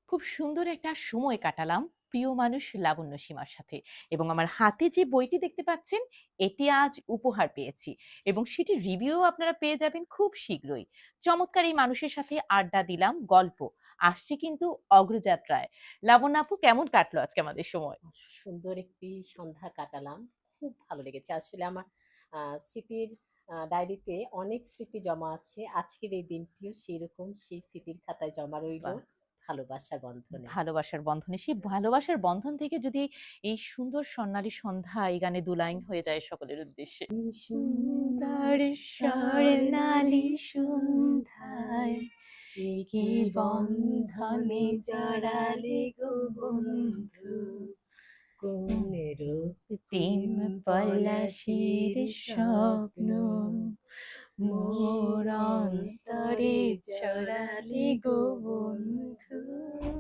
খুব সুন্দর একটা সময় কাটালাম প্রিয় মানুষ লাবণ্য সীমার সাথে এবং আমার হাতে যে বইটি দেখতে পাচ্ছেন এটি আজ উপহার পেয়েছি এবং সেটির রিভিউ আপনারা পেয়ে যাবেন খুব শীঘ্রই। চমৎকার এই মানুষের সাথে আড্ডা দিলাম, গল্প আসছে কিন্তু অগ্রযাত্রায়। লাবণ্য আপু, কেমন কাটলো আজকে আমাদের সময়? সুন্দর একটি সন্ধ্যা কাটালাম। খুব ভালো লেগেছে। আসলে আমার স্মৃতির ডায়েরিতে অনেক স্মৃতি জমা আছে। আজকের এই দিনটিও সেরকম সেই স্মৃতির খাতায় জমা রইলো বাহ, ভালোবাসার বন্ধনে। ভালোবাসার বন্ধনে, সেই ভালোবাসার বন্ধন থেকে যদি এই সুন্দর স্বর্ণালী সন্ধ্যা এই গানে দু লাইন হয়ে যায় সকলের উদ্দেশ্যে। কি সুন্দর সুন্দর স্বর্ণালী স্বর্ণালী সন্ধ্যায় সন্ধ্যায় কি কি বন্ধনে বন্ধনে জড়ালে জড়ালে গো গো বন্ধু, বন্ধু, কোন তিন রক্তিম পলাশের পলাশের স্বপ্ন স্বপ্ন মোর মোর অন্তরে অন্তরে ছড়ালে জড়ালে গো গো বন্ধু। বন্ধু।